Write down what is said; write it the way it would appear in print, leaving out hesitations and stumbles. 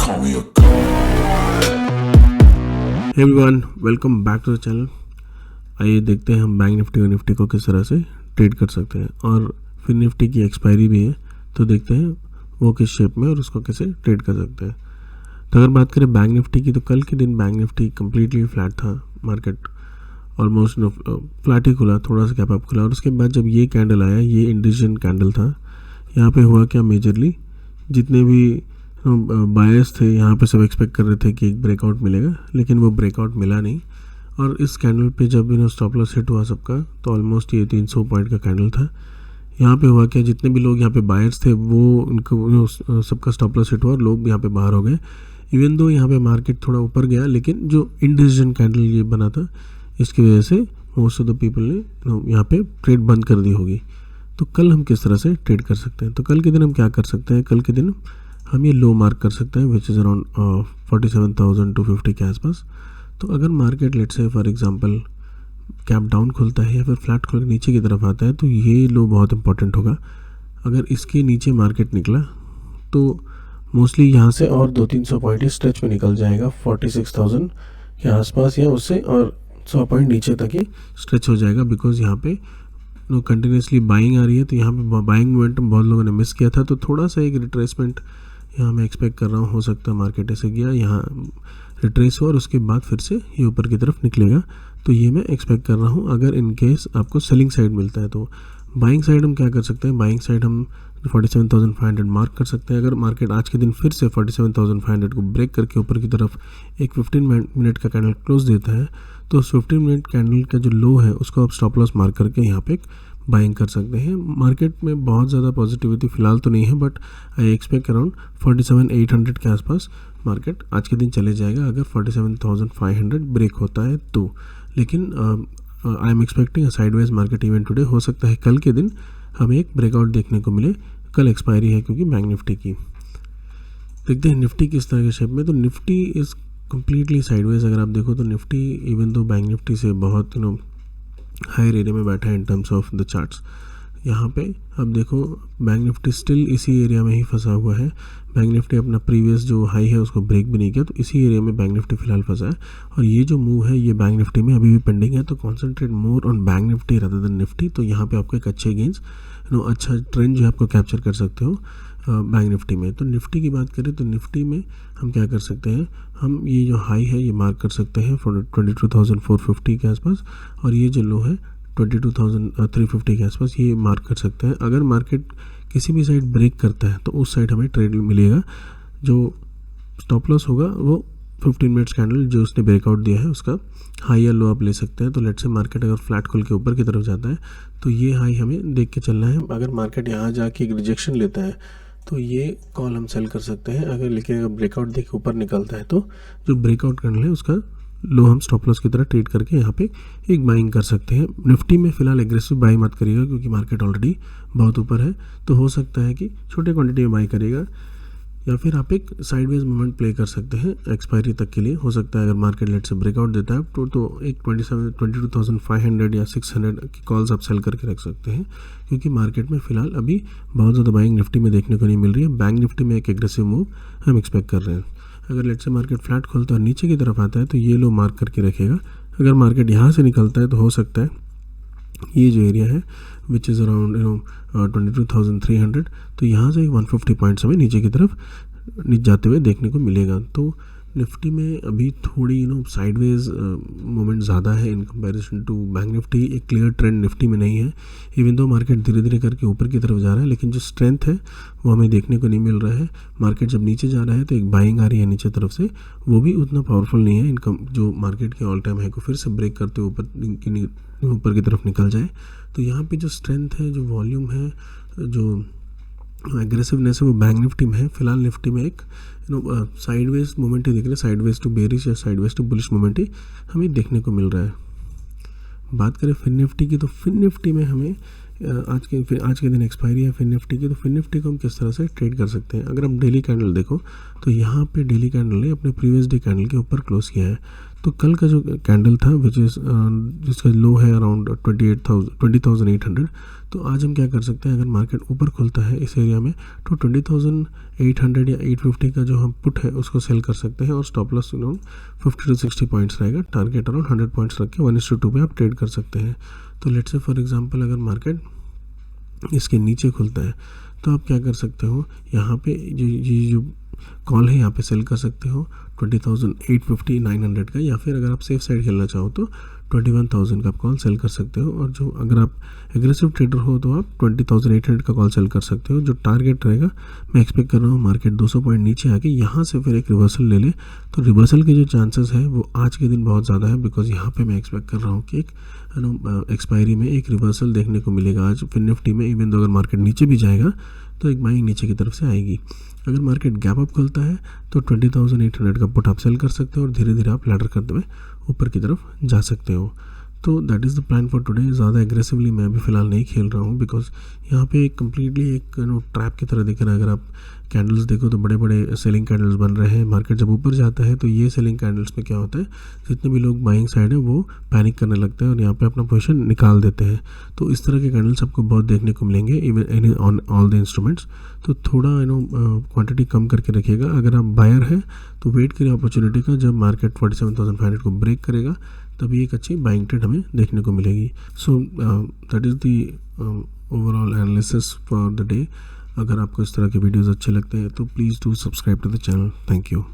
call me a god. Hey everyone, welcome back to the channel. आइए देखते हैं हम बैंक निफ्टी और निफ्टी को किस तरह से ट्रेड कर सकते हैं, और फिर निफ्टी की एक्सपायरी भी है तो देखते हैं वो किस शेप में और उसको कैसे ट्रेड कर सकते हैं। तो अगर बात करें बैंक निफ्टी की, तो कल के दिन बैंक निफ्टी कम्प्लीटली फ्लैट था, मार्केट ऑलमोस्ट फ्लैट ही खुला, थोड़ा सा गैप अप खुला, और उसके बाद जब ये कैंडल आया, ये इंडिसीजन कैंडल था। यहाँ पे हुआ क्या, मेजरली जितने भी बायर्स थे यहाँ पे सब एक्सपेक्ट कर रहे थे कि एक ब्रेकआउट मिलेगा, लेकिन वो ब्रेकआउट मिला नहीं। और इस कैंडल पे जब स्टॉप लॉस हिट हुआ सबका, तो ऑलमोस्ट ये 300 पॉइंट का कैंडल था। यहाँ पे हुआ क्या, जितने भी लोग यहाँ पे बायर्स थे वो उनको सबका स्टॉप लॉस हिट हुआ और लोग भी यहाँ पे बाहर हो गए। इवन दो यहाँ पे मार्केट थोड़ा ऊपर गया, लेकिन जो इंडिसीजन कैंडल ये बना था, इसकी वजह से मोस्ट ऑफ द पीपल ने यहाँ पे ट्रेड बंद कर दी होगी। तो कल हम किस तरह से ट्रेड कर सकते हैं, तो कल के दिन हम क्या कर सकते हैं, कल के दिन हम ये लो मार्क कर सकते हैं विच इज़ अराउंड 47,250 के आसपास। तो अगर मार्केट लेट से फॉर एग्जांपल कैप डाउन खुलता है या फिर फ्लैट खुल के नीचे की तरफ आता है, तो ये लो बहुत इंपॉर्टेंट होगा। अगर इसके नीचे मार्केट निकला तो मोस्टली यहाँ से और 200-300 पॉइंट ही स्ट्रेच में निकल जाएगा 46,000 के आसपास या उससे, और 100 पॉइंट नीचे तक ही स्ट्रेच हो जाएगा, बिकॉज यहाँ पे कंटिन्यूसली बाइंग आ रही है। तो यहाँ पे बाइंग मोमेंटम बहुत लोगों ने मिस किया था, तो थोड़ा सा एक रिट्रेसमेंट यहाँ मैं एक्सपेक्ट कर रहा हूँ। हो सकता है मार्केट ऐसे गया, यहाँ रिट्रेस हो और उसके बाद फिर से ये ऊपर की तरफ निकलेगा, तो ये मैं एक्सपेक्ट कर रहा हूँ। अगर इन केस आपको सेलिंग साइड मिलता है, तो बाइंग साइड हम क्या कर सकते हैं, बाइंग साइड हम 47,500 मार्क कर सकते हैं। अगर मार्केट आज के दिन फिर से 47,500 को ब्रेक करके ऊपर की तरफ एक 15 मिनट का कैंडल क्लोज देता है, तो उस 15 मिनट कैंडल का जो लो है उसको आप स्टॉप लॉस मार्क करके यहाँ पे बाइंग कर सकते हैं। मार्केट में बहुत ज़्यादा पॉजिटिविटी फ़िलहाल तो नहीं है, बट आई एक्सपेक्ट अराउंड 47,800 के आसपास मार्केट आज के दिन चले जाएगा, अगर 47,500 ब्रेक होता है तो। लेकिन I am expecting a sideways market event today. हो सकता है कल के दिन हमें एक ब्रेकआउट देखने को मिले, कल एक्सपायरी है क्योंकि बैंक निफ्टी की। देखते हैं निफ्टी किस तरह के शेप में। तो निफ्टी इज़ कम्प्लीटली साइडवेज। अगर आप देखो तो Nifty even though bank Nifty से बहुत हायर एरिया में बैठा है in terms of the charts. यहाँ पे अब देखो बैंक निफ्टी स्टिल इसी एरिया में ही फंसा हुआ है। बैंक निफ्टी अपना प्रीवियस जो हाई है उसको ब्रेक भी नहीं किया, तो इसी एरिया में बैंक निफ्टी फिलहाल फंसा है। और ये जो मूव है ये बैंक निफ्टी में अभी भी पेंडिंग है, तो concentrate more on bank Nifty rather than Nifty. तो यहाँ पे आपको एक अच्छे गेंस अच्छा ट्रेंड जो है आपको कैप्चर कर सकते हो बैंक निफ्टी में। तो निफ्टी की बात करें तो निफ्टी में हम क्या कर सकते हैं, हम ये जो हाई है ये मार्क कर सकते हैं 22,450 के आसपास, और ये जो लो है 22,350 के आसपास ये मार्क कर सकते हैं। अगर मार्केट किसी भी साइड ब्रेक करता है तो उस साइड हमें ट्रेड मिलेगा। जो स्टॉप लॉस होगा वो 15 मिनट्स कैंडल जो उसने ब्रेकआउट दिया है उसका हाई या लो आप ले सकते हैं। तो लेट से मार्केट अगर फ्लैट खुल के ऊपर की तरफ जाता है तो ये हाई हमें देख के चलना है। अगर मार्केट यहाँ जाके एक रिजेक्शन लेता है तो ये कॉल हम सेल कर सकते हैं। लेकिन अगर ब्रेकआउट देख के ऊपर निकलता है तो जो ब्रेकआउट कैंडल है उसका लो हम स्टॉप लॉस की तरह ट्रेड करके यहाँ पे एक बाइंग कर सकते हैं। निफ्टी में फ़िलहाल एग्रेसिव बाई मत करिएगा क्योंकि मार्केट ऑलरेडी बहुत ऊपर है, तो हो सकता है कि छोटे क्वांटिटी में बाई करिएगा, या फिर आप एक साइडवेज मूवमेंट प्ले कर सकते हैं एक्सपायरी तक के लिए। हो सकता है अगर मार्केट लेट से ब्रेकआउट देता है तो एक 22,500 या 600 की कॉल्स आप सेल करके रख सकते हैं, क्योंकि मार्केट में फ़िलहाल अभी बहुत ज़्यादा बाइंग निफ्टी में देखने को नहीं मिल रही है। बैंक निफ्टी में एक एग्रेसिव मूव हम एक्सपेक्ट कर रहे हैं। अगर लेट से मार्केट फ्लैट खोलता है और नीचे की तरफ आता है तो ये लो मार्क करके रखेगा। अगर मार्केट यहाँ से निकलता है तो हो सकता है ये जो एरिया है विच इज़ अराउंड 22,300, तो यहाँ से 150 पॉइंट्स हमें नीचे की तरफ जाते हुए देखने को मिलेगा। तो निफ्टी में अभी थोड़ी साइडवेज मोमेंट ज़्यादा है in comparison to bank Nifty. एक क्लियर ट्रेंड निफ्टी में नहीं है, इवन दो मार्केट धीरे धीरे करके ऊपर की तरफ जा रहा है, लेकिन जो स्ट्रेंथ है वो हमें देखने को नहीं मिल रहा है। मार्केट जब नीचे जा रहा है तो एक बाइंग आ रही है नीचे तरफ से, वो भी उतना पावरफुल नहीं है। इनकम जो मार्केट के ऑल टाइम है को फिर से ब्रेक करते हुए ऊपर की तरफ निकल जाए, तो यहाँ पे जो स्ट्रेंथ है, जो वॉल्यूम है, जो एग्रेसिवनेस है वो बैंक निफ्टी में है। फिलहाल निफ्टी में एक साइडवेज मोमेंट ही दिख रहा है, साइडवेज टू बेरिश या साइडवेज टू बुलिश मोमेंट ही हमें देखने को मिल रहा है। बात करें फिन निफ्टी की, तो फिन निफ्टी में हमें आज के दिन एक्सपायरी है फिन निफ्टी की। तो फिन निफ्टी को हम किस तरह से ट्रेड कर सकते हैं, अगर हम डेली कैंडल देखो तो यहाँ पे डेली कैंडल ने अपने प्रीवियस डे कैंडल के ऊपर क्लोज किया है, तो कल का जो कैंडल था विच इज़ जिसका लो है अराउंड 20,800, तो आज हम क्या कर सकते हैं, अगर मार्केट ऊपर खुलता है इस एरिया में तो 20,800 या 850 का जो हम पुट है उसको सेल कर सकते हैं और स्टॉप लॉस 50 to 60 पॉइंट्स रहेगा, टारगेट अराउंड 100 पॉइंट्स रख के 1:2 पे आप ट्रेड कर सकते हैं। तो लेट्स से फॉर एग्जांपल अगर मार्केट इसके नीचे खुलता है तो आप क्या कर सकते हो, यहाँ पे जो कॉल है यहाँ पे सेल कर सकते हो 20,850 900 का, या फिर अगर आप सेफ साइड खेलना चाहो तो 21,000 का आप कॉल सेल कर सकते हो। और जो अगर आप एग्रेसिव ट्रेडर हो तो आप 20,800 का कॉल सेल कर सकते हो। जो टारगेट रहेगा, मैं एक्सपेक्ट कर रहा हूँ मार्केट 200 पॉइंट नीचे आके यहाँ से फिर एक रिवर्सल ले ले, तो रिवर्सल के जो चांसेस है वो आज के दिन बहुत ज़्यादा है, बिकॉज यहाँ पे मैं एक्सपेक्ट कर रहा हूँ कि एक एक्सपायरी में एक रिवर्सल देखने को मिलेगा आज फिर निफ्टी में। इवन तो अगर मार्केट नीचे भी जाएगा तो एक बाइंग नीचे की तरफ से आएगी। अगर मार्केट गैप अप खुलता है तो 20,800 का पुट आप सेल कर सकते हो और धीरे धीरे आप लैडर करते हुए ऊपर की तरफ जा सकते हो। तो that is the plan for today. ज़्यादा एग्रेसिवली मैं अभी फ़िलहाल नहीं खेल रहा हूँ, बिकॉज यहाँ पे कम्प्लीटली एक ट्रैप की तरह दिख रहा है। अगर आप कैंडल्स देखो तो बड़े बड़े सेलिंग कैंडल्स बन रहे हैं। मार्केट जब ऊपर जाता है तो ये सेलिंग कैंडल्स में क्या होता है, जितने भी लोग बाइंग साइड है वो पैनिक करने लगते हैं और यहाँ पे अपना पोजीशन निकाल देते हैं। तो इस तरह के कैंडल्स आपको बहुत देखने को मिलेंगे even any on all the instruments. तो थोड़ा क्वांटिटी कम करके रखिएगा। अगर आप बायर हैं तो वेट करिए अपॉर्चुनिटी का, जब मार्केट 47,500 को ब्रेक करेगा तभी एक अच्छी बाइंग ट्रेड हमें देखने को मिलेगी। So that is the overall analysis for the day. अगर आपको इस तरह के वीडियोस अच्छे लगते हैं तो please do subscribe to the channel. Thank you.